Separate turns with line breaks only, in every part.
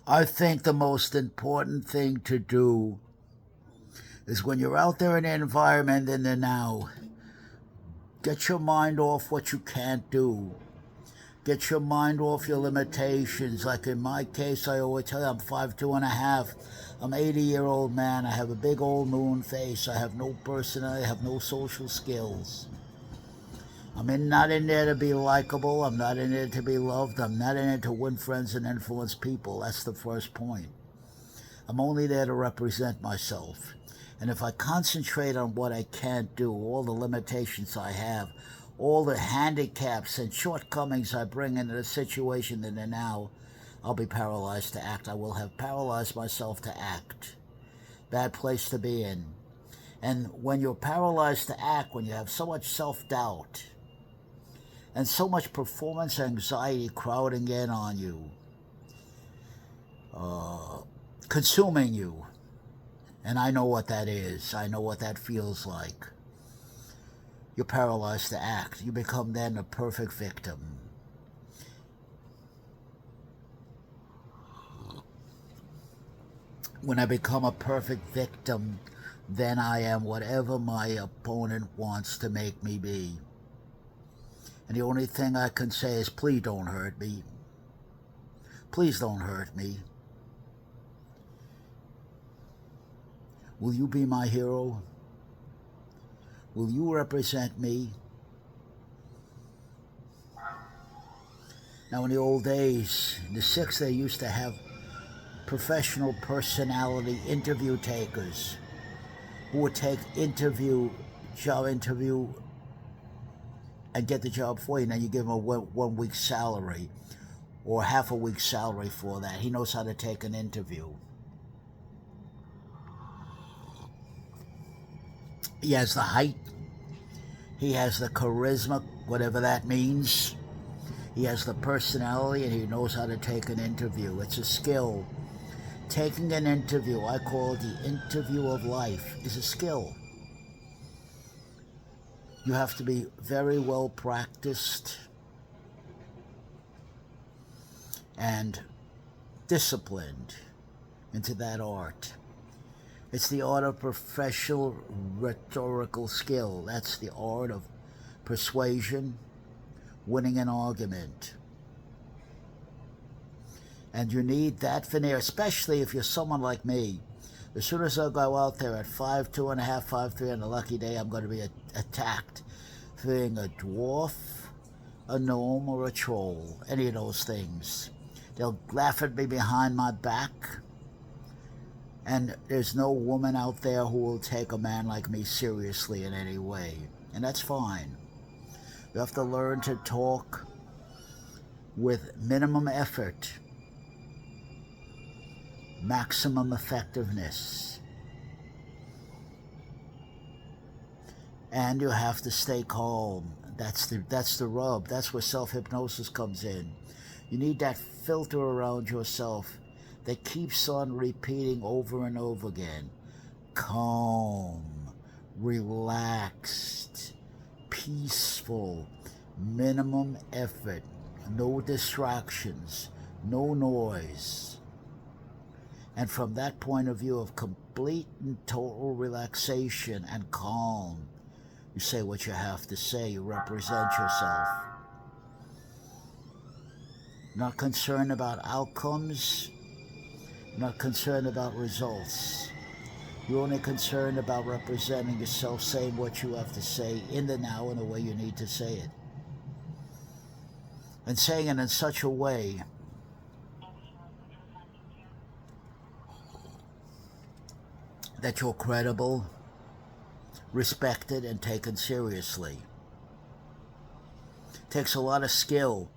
I think the most important thing to do is when you're out there in the environment in the now, get your mind off what you can't do. Get your mind off your limitations. Like in my case, I always tell you, I'm 5'2" and a half. I'm 80-year-old man. I have a big old moon face. I have no personality. I have no social skills. Not in there to be likable. I'm not in there to be loved. I'm not in there to win friends and influence people. That's the first point. I'm only there to represent myself. And if I concentrate on what I can't do, all the limitations I have, all the handicaps and shortcomings I bring into the situation in the now, I'll be paralyzed to act. I will have paralyzed myself to act. Bad place to be in. And when you're paralyzed to act, when you have so much self-doubt and so much performance anxiety crowding in on you, consuming you, and I know what that is. I know what that feels like. You're paralyzed to act. You become then a perfect victim. When I become a perfect victim, then I am whatever my opponent wants to make me be. And the only thing I can say is, please don't hurt me. Please don't hurt me. Will you be my hero? Will you represent me? Now, in the old days, in the 60s, they used to have professional personality interview takers who would take job interview, and get the job for you. And then you give them a 1 week's salary or half a week's salary for that. He knows how to take an interview. He has the height. He has the charisma, whatever that means. He has the personality, and he knows how to take an interview. It's a skill. Taking an interview, I call it the interview of life, is a skill. You have to be very well practiced and disciplined into that art. It's the art of professional rhetorical skill. That's the art of persuasion, winning an argument. And you need that veneer, especially if you're someone like me. As soon as I go out there at 5'2" and a half, 5'3", on a lucky day, I'm going to be attacked for being a dwarf, a gnome, or a troll. Any of those things. They'll laugh at me behind my back. And there's no woman out there who will take a man like me seriously in any way. And that's fine. You have to learn to talk with minimum effort, maximum effectiveness. And you have to stay calm. That's the rub. That's where self-hypnosis comes in. You need that filter around yourself that keeps on repeating over and over again. Calm, relaxed, peaceful, minimum effort, no distractions, no noise. And from that point of view of complete and total relaxation and calm, you say what you have to say, you represent yourself. Not concerned about outcomes, not concerned about results. You're only concerned about representing yourself, saying what you have to say in the now in the way you need to say it. And saying it in such a way that you're credible, respected, and taken seriously. It takes a lot of skill.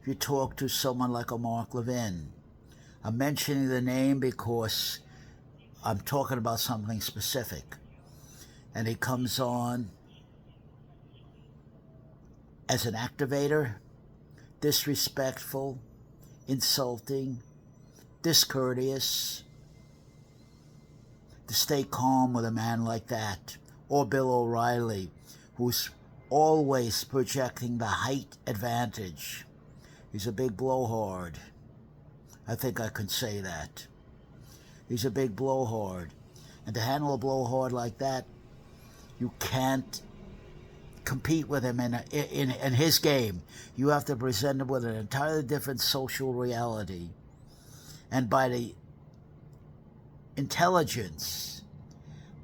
If you talk to someone like a Mark Levin, I'm mentioning the name because I'm talking about something specific. And he comes on as an activator, disrespectful, insulting, discourteous. To stay calm with a man like that, or Bill O'Reilly, who's always projecting the height advantage. He's a big blowhard. I think I can say that. He's a big blowhard. And to handle a blowhard like that, you can't compete with him in his game. You have to present him with an entirely different social reality. And by the intelligence,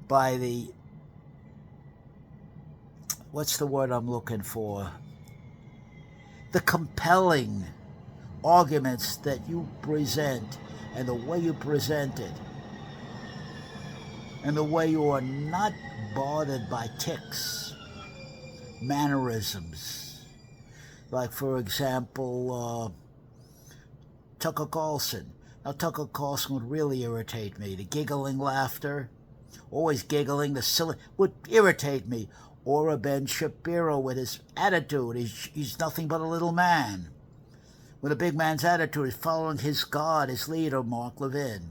by the, what's the word I'm looking for? The compelling arguments that you present, and the way you present it, and the way you are not bothered by tics, mannerisms. Like, for example, Tucker Carlson. Now, Tucker Carlson would really irritate me. The giggling laughter, always giggling, the silly, would irritate me. Or a Ben Shapiro with his attitude. He's nothing but a little man. With a big man's attitude, he's following his God, his leader, Mark Levin.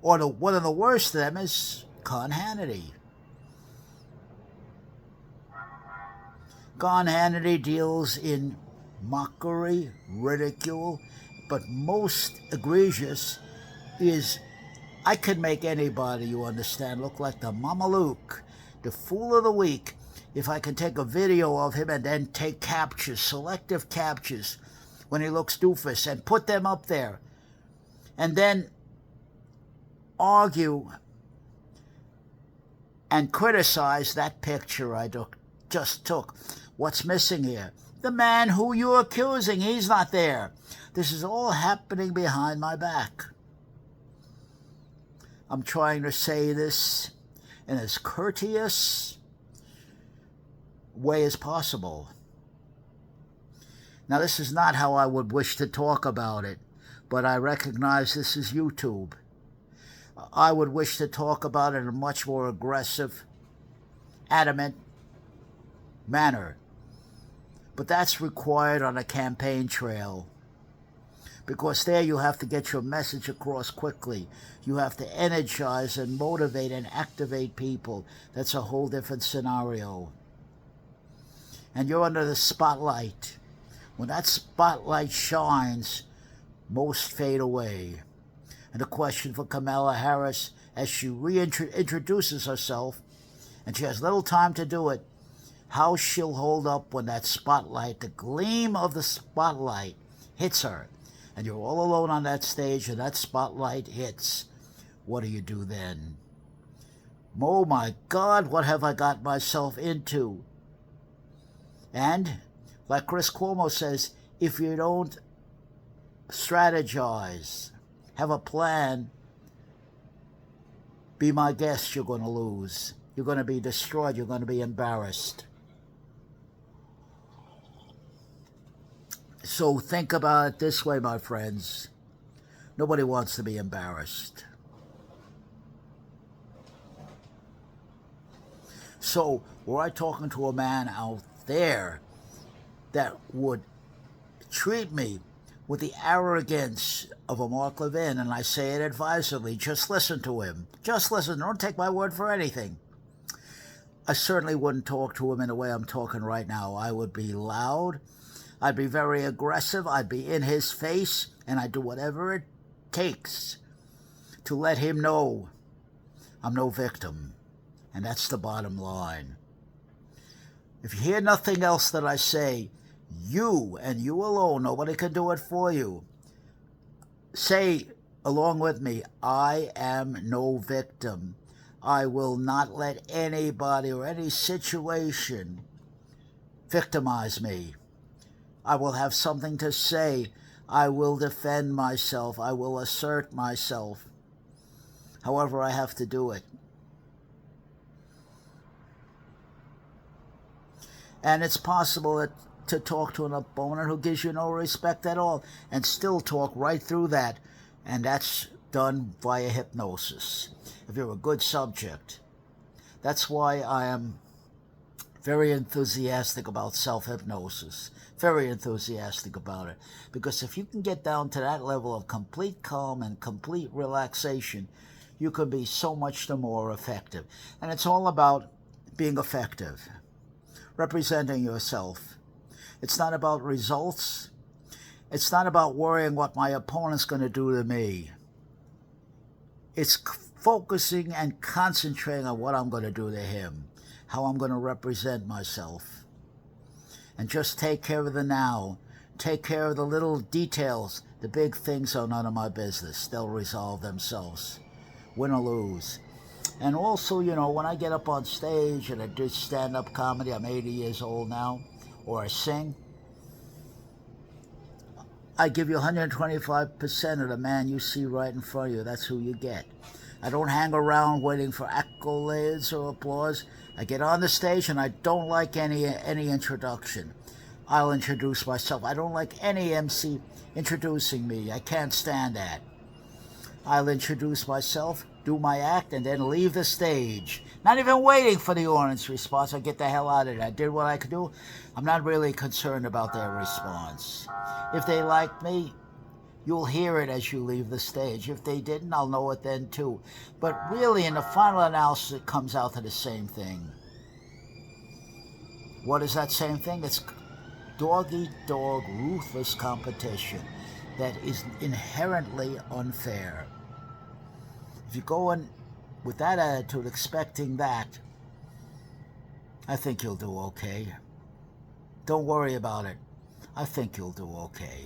Or one of the worst of them is Con Hannity. Con Hannity deals in mockery, ridicule, but most egregious is, I could make anybody, you understand, look like the Mamaluke, the fool of the week, if I can take a video of him and then take captures, selective captures, when he looks doofus, and put them up there, and then argue and criticize that picture I just took. What's missing here? The man who you're accusing, he's not there. This is all happening behind my back. I'm trying to say this in as courteous way as possible. Now, this is not how I would wish to talk about it, but I recognize this is YouTube. I would wish to talk about it in a much more aggressive, adamant manner. But that's required on a campaign trail, because there you have to get your message across quickly. You have to energize and motivate and activate people. That's a whole different scenario. And you're under the spotlight. When that spotlight shines, most fade away. And the question for Kamala Harris, as she reintroduces herself, and she has little time to do it, how she'll hold up when that spotlight, the gleam of the spotlight, hits her. And you're all alone on that stage, and that spotlight hits. What do you do then? Oh my God, what have I got myself into? And, like Chris Cuomo says, if you don't strategize, have a plan, be my guest, you're going to lose. You're going to be destroyed. You're going to be embarrassed. So think about it this way, my friends. Nobody wants to be embarrassed. So, were I talking to a man out there that would treat me with the arrogance of a Mark Levin, and I say it advisedly, just listen to him. Just listen. Don't take my word for anything. I certainly wouldn't talk to him in the way I'm talking right now. I would be loud. I'd be very aggressive. I'd be in his face, and I'd do whatever it takes to let him know I'm no victim. And that's the bottom line. If you hear nothing else that I say, you and you alone, nobody can do it for you. Say along with me, I am no victim. I will not let anybody or any situation victimize me. I will have something to say. I will defend myself. I will assert myself. However I have to do it. And it's possible to talk to an opponent who gives you no respect at all and still talk right through that. And that's done via hypnosis, if you're a good subject. That's why I am very enthusiastic about self-hypnosis. Very enthusiastic about it. Because if you can get down to that level of complete calm and complete relaxation, you can be so much the more effective. And it's all about being effective, representing yourself. It's not about results. It's not about worrying what my opponent's going to do to me. It's focusing and concentrating on what I'm going to do to him, how I'm going to represent myself. And just take care of the now. Take care of the little details. The big things are none of my business. They'll resolve themselves, win or lose. And also, you know, when I get up on stage and I do stand-up comedy, I'm 80 years old now, or I sing, I give you 125% of the man you see right in front of you. That's who you get. I don't hang around waiting for accolades or applause. I get on the stage and I don't like any introduction. I'll introduce myself. I don't like any MC introducing me. I can't stand that. I'll introduce myself, do my act, and then leave the stage. Not even waiting for the audience response. I get the hell out of it. I did what I could do. I'm not really concerned about their response. If they like me, you'll hear it as you leave the stage. If they didn't, I'll know it then too. But really, in the final analysis, it comes out to the same thing. What is that same thing? It's dog-eat-dog, ruthless competition that is inherently unfair. If you go in with that attitude, expecting that, I think you'll do okay. Don't worry about it. I think you'll do okay.